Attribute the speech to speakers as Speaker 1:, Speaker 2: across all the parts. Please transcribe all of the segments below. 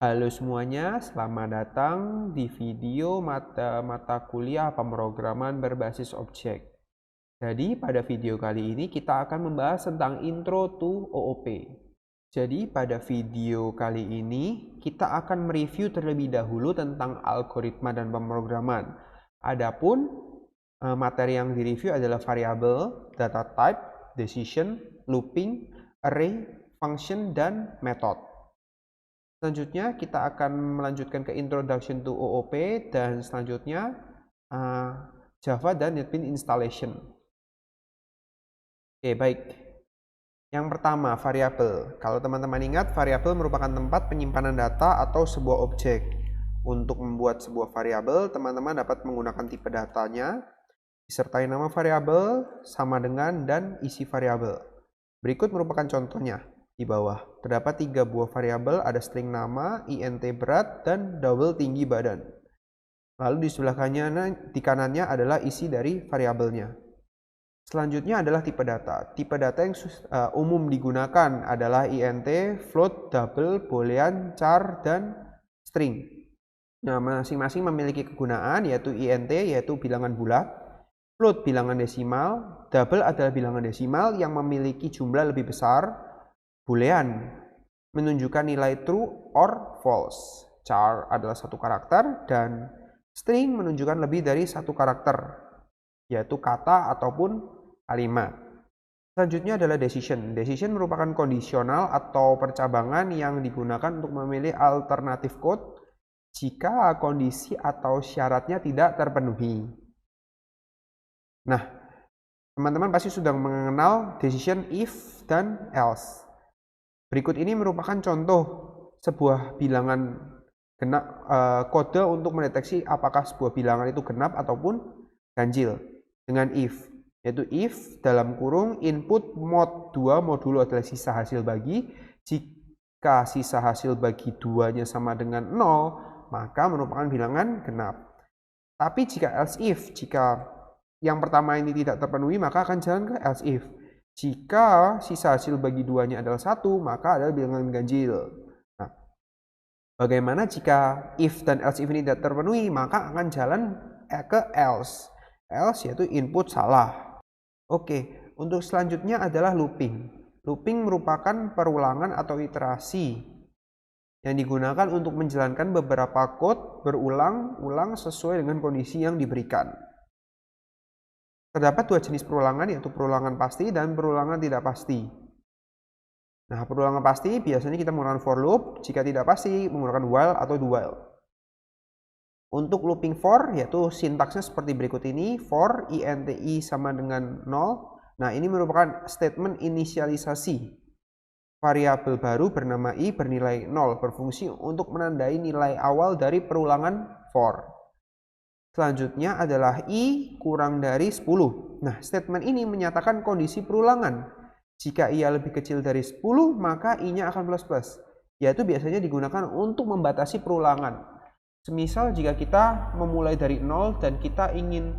Speaker 1: Halo semuanya, selamat datang di video mata kuliah pemrograman berbasis objek. Jadi pada video kali ini kita akan membahas tentang Intro to OOP. Jadi pada video kali ini kita akan mereview terlebih dahulu tentang algoritma dan pemrograman. Adapun materi yang direview adalah variabel, data type, decision, looping, array, function, dan method. Selanjutnya kita akan melanjutkan ke Introduction to OOP dan selanjutnya Java dan NetBeans installation. Oke, baik. Yang pertama, variabel. Kalau teman-teman ingat, variabel merupakan tempat penyimpanan data atau sebuah objek. Untuk membuat sebuah variabel, teman-teman dapat menggunakan tipe datanya, disertai nama variabel, sama dengan, dan isi variabel. Berikut merupakan contohnya. Di bawah terdapat 3 buah variabel, ada string nama, int berat, dan double tinggi badan. Lalu di sebelah kanannya adalah isi dari variabelnya. Selanjutnya adalah tipe data. Tipe data yang umum digunakan adalah int, float, double, boolean, char, dan string. Nah, masing-masing memiliki kegunaan, yaitu int yaitu bilangan bulat, float bilangan desimal, double adalah bilangan desimal yang memiliki jumlah lebih besar, boolean menunjukkan nilai true or false, char adalah satu karakter, dan string menunjukkan lebih dari satu karakter, yaitu kata ataupun kalimat. Selanjutnya adalah decision. Decision merupakan kondisional atau percabangan yang digunakan untuk memilih alternatif code jika kondisi atau syaratnya tidak terpenuhi. Nah, teman-teman pasti sudah mengenal decision, if, dan else. Berikut ini merupakan contoh sebuah bilangan genap, kode untuk mendeteksi apakah sebuah bilangan itu genap ataupun ganjil dengan if, yaitu if dalam kurung input mod 2 modulo adalah sisa hasil bagi. Jika sisa hasil bagi 2-nya sama dengan 0, maka merupakan bilangan genap. Tapi jika else if, jika yang pertama ini tidak terpenuhi, maka akan jalan ke else if. Jika sisa hasil bagi 2-nya adalah 1, maka adalah bilangan ganjil. Nah, bagaimana jika if dan else if ini tidak terpenuhi, maka akan jalan ke else. Else yaitu input salah. Oke, untuk selanjutnya adalah looping. Looping merupakan perulangan atau iterasi yang digunakan untuk menjalankan beberapa code berulang-ulang sesuai dengan kondisi yang diberikan. Terdapat 2 jenis perulangan, yaitu perulangan pasti dan perulangan tidak pasti. Nah, perulangan pasti biasanya kita menggunakan for loop, jika tidak pasti menggunakan while atau do while. Untuk looping for, yaitu sintaksnya seperti berikut ini, for int i sama dengan 0. Nah, ini merupakan statement inisialisasi. Variabel baru bernama i bernilai 0 berfungsi untuk menandai nilai awal dari perulangan for. Selanjutnya adalah i kurang dari 10. Nah, statement ini menyatakan kondisi perulangan. Jika ia lebih kecil dari 10, maka i-nya akan plus-plus, yaitu biasanya digunakan untuk membatasi perulangan. Semisal jika kita memulai dari 0 dan kita ingin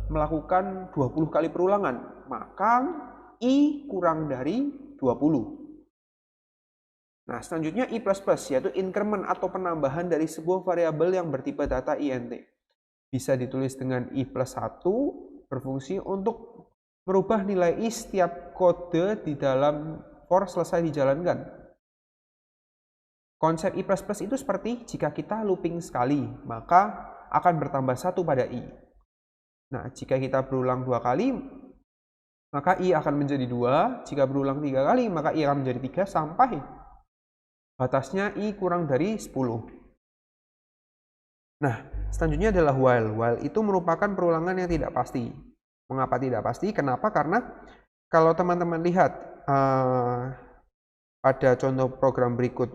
Speaker 1: melakukan 20 kali perulangan, maka i kurang dari 20. Nah, selanjutnya i++, yaitu increment atau penambahan dari sebuah variabel yang bertipe data int. Bisa ditulis dengan i+1, berfungsi untuk merubah nilai i setiap kode di dalam for selesai dijalankan. Konsep i++ itu seperti jika kita looping sekali, maka akan bertambah 1 pada i. Nah, jika kita berulang 2 kali, maka i akan menjadi 2. Jika berulang 3 kali, maka i akan menjadi 3 sampai batasnya i kurang dari 10. Nah, selanjutnya adalah while. While itu merupakan perulangan yang tidak pasti. Mengapa tidak pasti? Kenapa? Karena kalau teman-teman lihat pada contoh program berikut,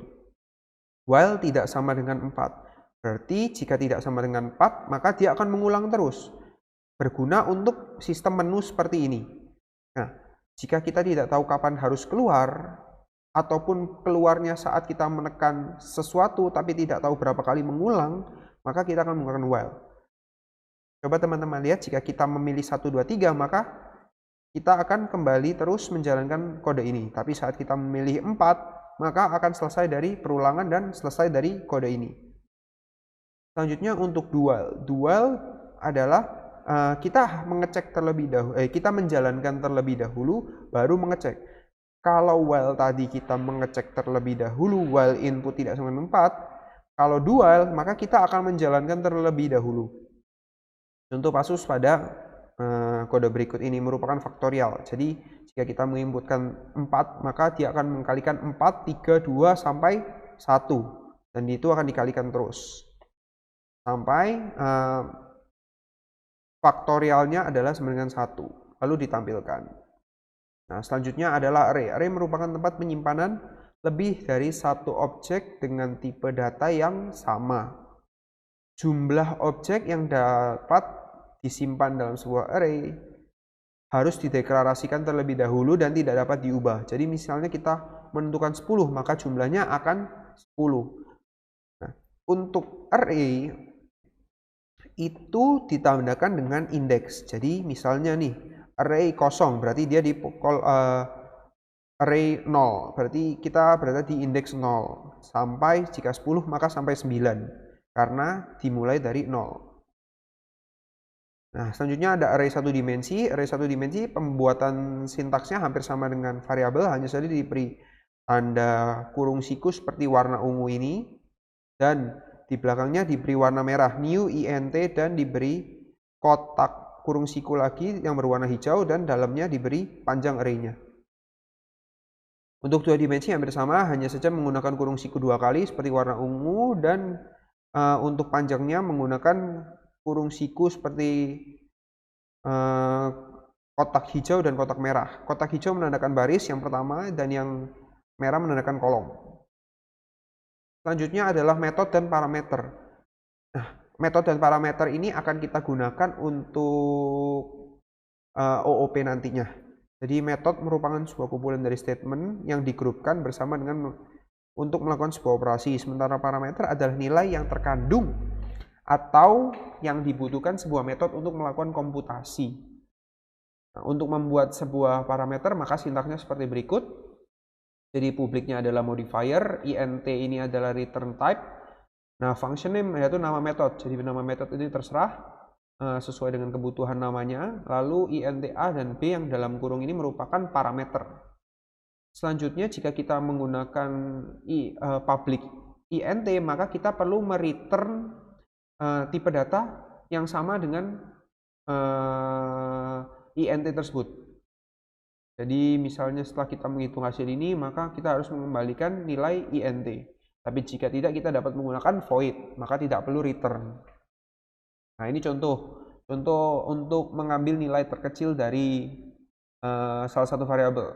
Speaker 1: while tidak sama dengan 4. Berarti jika tidak sama dengan 4, maka dia akan mengulang terus. Berguna untuk sistem menu seperti ini. Nah, jika kita tidak tahu kapan harus keluar, ataupun keluarnya saat kita menekan sesuatu tapi tidak tahu berapa kali mengulang, maka kita akan menggunakan while. Coba teman-teman lihat, jika kita memilih 1, 2, 3, maka kita akan kembali terus menjalankan kode ini. Tapi saat kita memilih 4, maka akan selesai dari perulangan dan selesai dari kode ini. Selanjutnya untuk dual. Dual adalah kita mengecek terlebih dahulu, kita menjalankan terlebih dahulu baru mengecek. Kalau while tadi kita mengecek terlebih dahulu, while input tidak sama dengan 4, kalau dual maka kita akan menjalankan terlebih dahulu. Contoh kasus pada kode berikut ini merupakan faktorial. Jadi jika kita menginputkan 4, maka dia akan mengkalikan 4, 3, 2, sampai 1. Dan itu akan dikalikan terus. Sampai faktorialnya adalah sama dengan 1. Lalu ditampilkan. Nah, selanjutnya adalah array. Array merupakan tempat penyimpanan lebih dari satu objek dengan tipe data yang sama. Jumlah objek yang dapat disimpan dalam sebuah array harus dideklarasikan terlebih dahulu dan tidak dapat diubah. Jadi misalnya kita menentukan 10, maka jumlahnya akan 10. Nah, untuk array itu ditandakan dengan indeks. Jadi misalnya nih, array kosong berarti dia di array 0, berarti kita berada di indeks 0. Sampai jika 10 maka sampai 9, karena dimulai dari 0. Nah, selanjutnya ada array 1 dimensi. Array 1 dimensi pembuatan sintaksnya hampir sama dengan variabel, hanya saja diberi tanda kurung siku seperti warna ungu ini, dan di belakangnya diberi warna merah new int, dan diberi kotak kurung siku lagi yang berwarna hijau, dan dalamnya diberi panjang array-nya. Untuk 2 dimensi hampir sama, hanya saja menggunakan kurung siku 2 kali seperti warna ungu, dan untuk panjangnya menggunakan kurung siku seperti kotak hijau dan kotak merah. Kotak hijau menandakan baris yang pertama dan yang merah menandakan kolom. Selanjutnya adalah metode dan parameter. Nah, metode dan parameter ini akan kita gunakan untuk OOP nantinya. Jadi metode merupakan sebuah kumpulan dari statement yang digrupkan bersama dengan untuk melakukan sebuah operasi. Sementara parameter adalah nilai yang terkandung atau yang dibutuhkan sebuah metode untuk melakukan komputasi. Nah, untuk membuat sebuah parameter maka sintaksnya seperti berikut. Jadi publiknya adalah modifier, int ini adalah return type. Nah, function name yaitu nama metode. Jadi nama metode ini terserah sesuai dengan kebutuhan namanya. Lalu int a dan b yang dalam kurung ini merupakan parameter. Selanjutnya jika kita menggunakan public int, maka kita perlu mereturn tipe data yang sama dengan int tersebut. Jadi misalnya setelah kita menghitung hasil ini, maka kita harus mengembalikan nilai int. Tapi jika tidak, kita dapat menggunakan void, maka tidak perlu return. Nah, ini contoh untuk mengambil nilai terkecil dari salah satu variabel.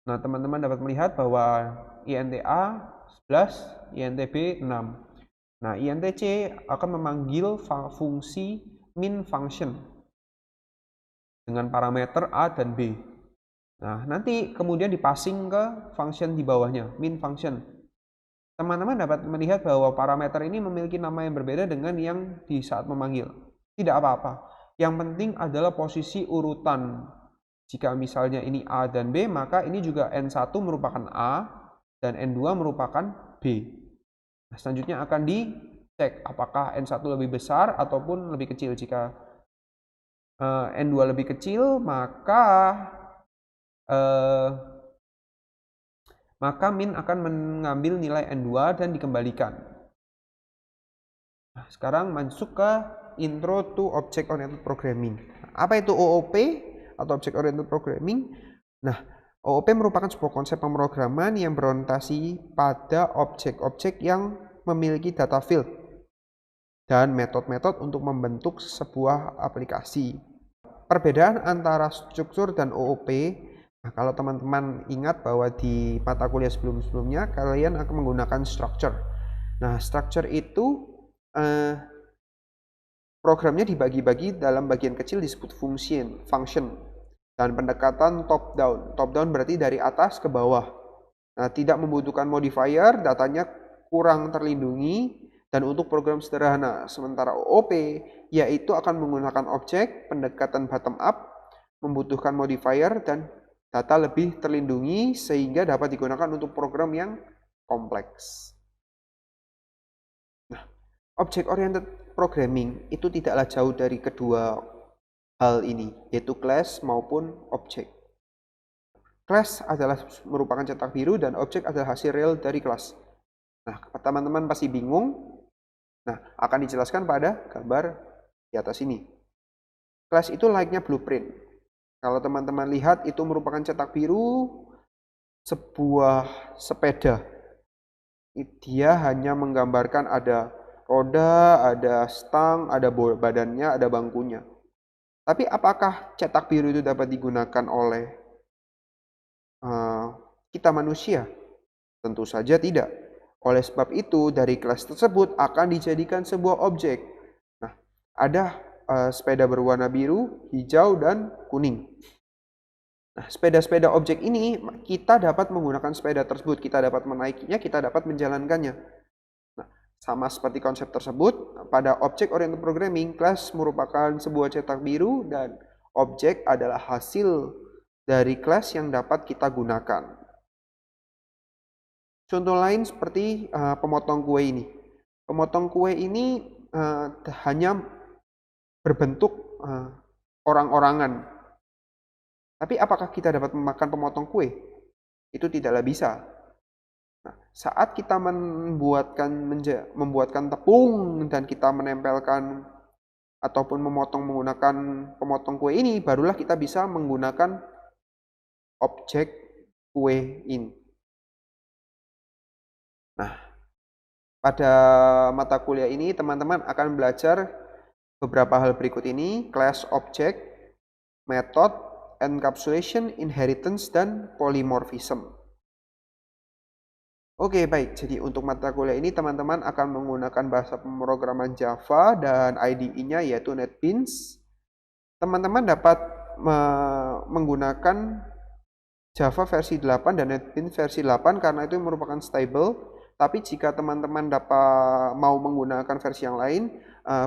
Speaker 1: Nah, teman-teman dapat melihat bahwa int a 11, int b 6. Nah, int c akan memanggil fungsi min function dengan parameter A dan B. Nah, nanti kemudian dipassing ke function di bawahnya, min function. Teman-teman dapat melihat bahwa parameter ini memiliki nama yang berbeda dengan yang di saat memanggil. Tidak apa-apa. Yang penting adalah posisi urutan. Jika misalnya ini A dan B, maka ini juga N1 merupakan A dan N2 merupakan B. Nah, selanjutnya akan dicek apakah N1 lebih besar ataupun lebih kecil. Jika N2 lebih kecil, maka min akan mengambil nilai N2 dan dikembalikan. Nah, sekarang masuk ke intro to object oriented programming. Apa itu OOP atau object oriented programming? Nah, OOP merupakan sebuah konsep pemrograman yang berorientasi pada objek-objek yang memiliki data field dan metode-metode untuk membentuk sebuah aplikasi. Perbedaan antara struktur dan OOP, nah, kalau teman-teman ingat bahwa di mata kuliah sebelum-sebelumnya kalian akan menggunakan structure. Nah, structure itu programnya dibagi-bagi dalam bagian kecil disebut function, dan pendekatan top down. Top down berarti dari atas ke bawah. Nah, tidak membutuhkan modifier, datanya kurang terlindungi, dan untuk program sederhana. Sementara OOP yaitu akan menggunakan objek, pendekatan bottom up, membutuhkan modifier, dan data lebih terlindungi sehingga dapat digunakan untuk program yang kompleks. Nah, object-oriented programming itu tidaklah jauh dari kedua hal ini, yaitu class maupun object. Class adalah merupakan cetak biru dan objek adalah hasil real dari kelas. Nah, teman-teman pasti bingung. Nah, akan dijelaskan pada gambar di atas ini. Class itu layaknya blueprint. Kalau teman-teman lihat, itu merupakan cetak biru sebuah sepeda. Dia hanya menggambarkan ada roda, ada stang, ada badannya, ada bangkunya. Tapi apakah cetak biru itu dapat digunakan oleh kita manusia? Tentu saja tidak. Oleh sebab itu, dari kelas tersebut akan dijadikan sebuah objek. Nah, ada sepeda berwarna biru, hijau, dan kuning. Nah, sepeda-sepeda objek ini, kita dapat menggunakan sepeda tersebut. Kita dapat menaikinya, kita dapat menjalankannya. Nah, sama seperti konsep tersebut, pada object-oriented programming, class merupakan sebuah cetak biru dan objek adalah hasil dari class yang dapat kita gunakan. Contoh lain seperti pemotong kue ini. Pemotong kue ini hanya berbentuk orang-orangan. Tapi apakah kita dapat memakan pemotong kue? Itu tidaklah bisa. Nah, saat kita membuatkan tepung dan kita menempelkan ataupun memotong menggunakan pemotong kue ini, barulah kita bisa menggunakan objek kue ini. Nah, pada mata kuliah ini teman-teman akan belajar beberapa hal berikut ini: class, object, method, encapsulation, inheritance, dan polymorphism. Oke, baik. Jadi untuk mata kuliah ini teman-teman akan menggunakan bahasa pemrograman Java dan IDE-nya yaitu NetBeans. Teman-teman dapat menggunakan Java versi 8 dan NetBeans versi 8 karena itu merupakan stable. Tapi jika teman-teman mau menggunakan versi yang lain,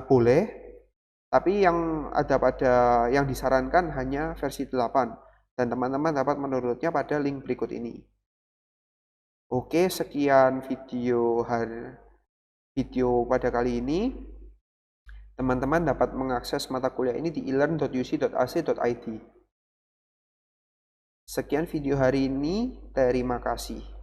Speaker 1: boleh. Tapi yang disarankan hanya versi 8 dan teman-teman dapat mendownloadnya pada link berikut ini. Oke, sekian video pada kali ini. Teman-teman dapat mengakses mata kuliah ini di elearn.uc.ac.id. Sekian video hari ini, terima kasih.